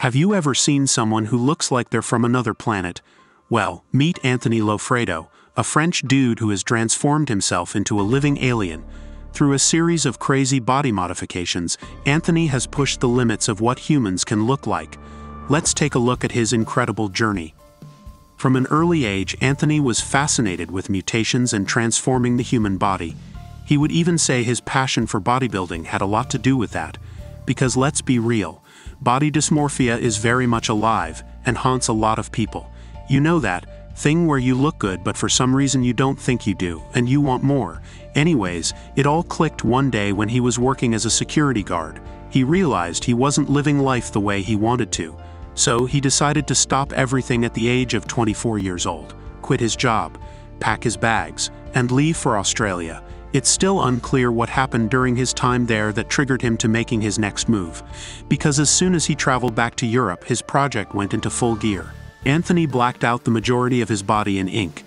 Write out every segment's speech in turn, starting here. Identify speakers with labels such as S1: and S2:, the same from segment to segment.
S1: Have you ever seen someone who looks like they're from another planet? Well, meet Anthony Lofredo, a French dude who has transformed himself into a living alien. Through a series of crazy body modifications, Anthony has pushed the limits of what humans can look like. Let's take a look at his incredible journey. From an early age, Anthony was fascinated with mutations and transforming the human body. He would even say his passion for bodybuilding had a lot to do with that. Because let's be real, body dysmorphia is very much alive and haunts a lot of people. You know that thing where you look good but for some reason you don't think you do, and you want more. Anyways, it all clicked one day when he was working as a security guard. He realized he wasn't living life the way he wanted to. So he decided to stop everything at the age of 24 years old, quit his job, pack his bags, and leave for Australia. It's still unclear what happened during his time there that triggered him to making his next move, because as soon as he traveled back to Europe, his project went into full gear. Anthony blacked out the majority of his body in ink.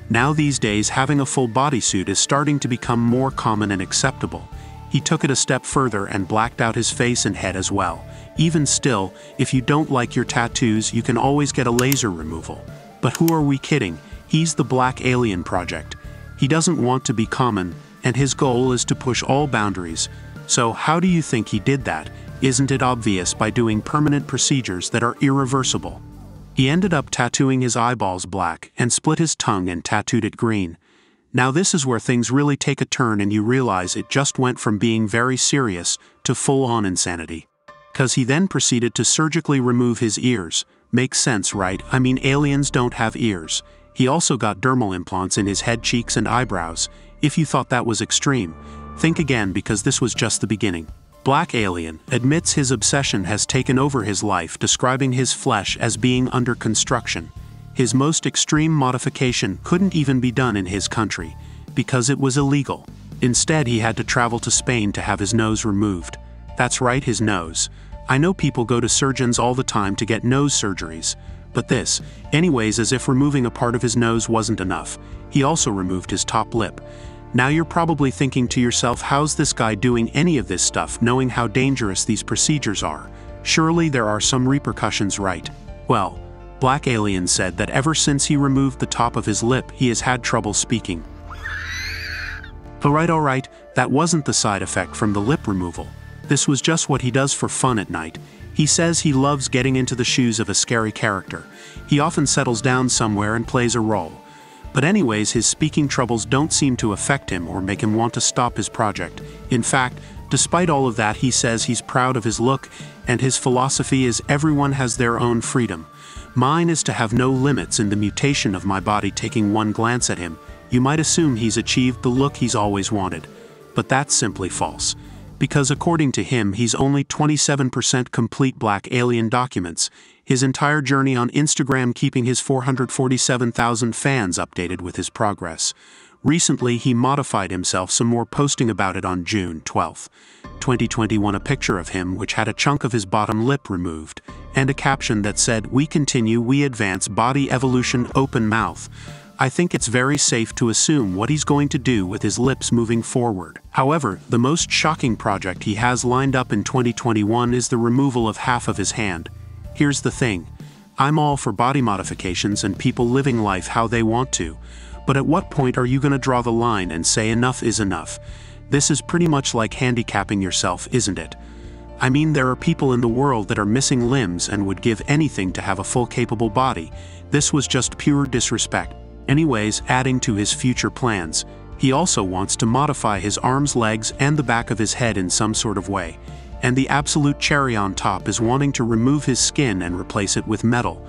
S1: Now these days, having a full bodysuit is starting to become more common and acceptable. He took it a step further and blacked out his face and head as well. Even still, if you don't like your tattoos, you can always get a laser removal. But who are we kidding? He's the Black Alien Project. He doesn't want to be common, and his goal is to push all boundaries. So how do you think he did that? Isn't it obvious? By doing permanent procedures that are irreversible. He ended up tattooing his eyeballs black and split his tongue and tattooed it green. Now this is where things really take a turn and you realize it just went from being very serious to full-on insanity. 'Cause he then proceeded to surgically remove his ears. Makes sense, right? I mean, aliens don't have ears. He also got dermal implants in his head, cheeks, and eyebrows. If you thought that was extreme, think again, because this was just the beginning. Black Alien admits his obsession has taken over his life, describing his flesh as being under construction. His most extreme modification couldn't even be done in his country, because it was illegal. Instead, he had to travel to Spain to have his nose removed. That's right, his nose. I know people go to surgeons all the time to get nose surgeries. But this, anyways, as if removing a part of his nose wasn't enough, he also removed his top lip. Now you're probably thinking to yourself, how's this guy doing any of this stuff knowing how dangerous these procedures are? Surely there are some repercussions, right? Well, Black Alien said that ever since he removed the top of his lip, he has had trouble speaking. Alright, that wasn't the side effect from the lip removal. This was just what he does for fun at night. He says he loves getting into the shoes of a scary character. He often settles down somewhere and plays a role. But anyways, his speaking troubles don't seem to affect him or make him want to stop his project. In fact, despite all of that, he says he's proud of his look, and his philosophy is everyone has their own freedom. Mine is to have no limits in the mutation of my body. Taking one glance at him, you might assume he's achieved the look he's always wanted. But that's simply false. Because according to him, he's only 27% complete. Black Alien documents his entire journey on Instagram, keeping his 447,000 fans updated with his progress. Recently, he modified himself some more, posting about it on June 12, 2021, a picture of him which had a chunk of his bottom lip removed, and a caption that said, "We continue, we advance body evolution, open mouth." I think it's very safe to assume what he's going to do with his lips moving forward. However, the most shocking project he has lined up in 2021 is the removal of half of his hand. Here's the thing. I'm all for body modifications and people living life how they want to. But at what point are you going to draw the line and say enough is enough? This is pretty much like handicapping yourself, isn't it? I mean, there are people in the world that are missing limbs and would give anything to have a full capable body. This was just pure disrespect. Anyways, adding to his future plans, he also wants to modify his arms, legs, and the back of his head in some sort of way. And the absolute cherry on top is wanting to remove his skin and replace it with metal.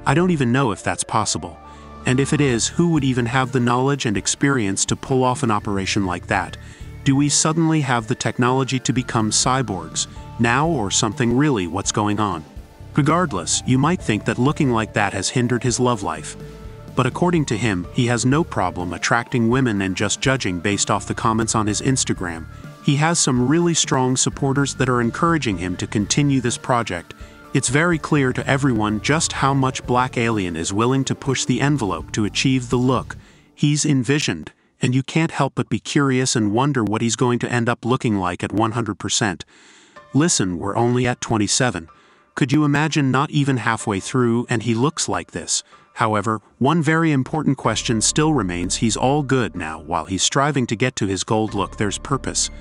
S1: I don't even know if that's possible. And if it is, who would even have the knowledge and experience to pull off an operation like that? Do we suddenly have the technology to become cyborgs now, or something? Really, what's going on? Regardless, you might think that looking like that has hindered his love life. But according to him, he has no problem attracting women, and just judging based off the comments on his Instagram, he has some really strong supporters that are encouraging him to continue this project. It's very clear to everyone just how much Black Alien is willing to push the envelope to achieve the look he's envisioned, and you can't help but be curious and wonder what he's going to end up looking like at 100%. Listen, we're only at 27. Could you imagine not even halfway through and he looks like this? However, one very important question still remains. He's all good now. While he's striving to get to his gold look, there's purpose.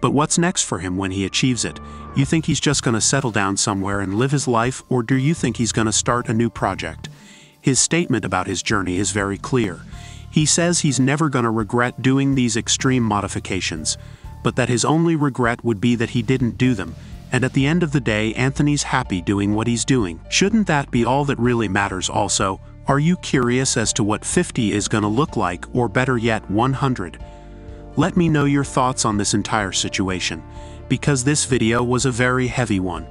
S1: But what's next for him when he achieves it? You think he's just gonna settle down somewhere and live his life, or do you think he's gonna start a new project? His statement about his journey is very clear. He says he's never gonna regret doing these extreme modifications, but that his only regret would be that he didn't do them. And at the end of the day, Anthony's happy doing what he's doing. Shouldn't that be all that really matters also? Are you curious as to what 50 is gonna look like, or better yet, 100? Let me know your thoughts on this entire situation, because this video was a very heavy one.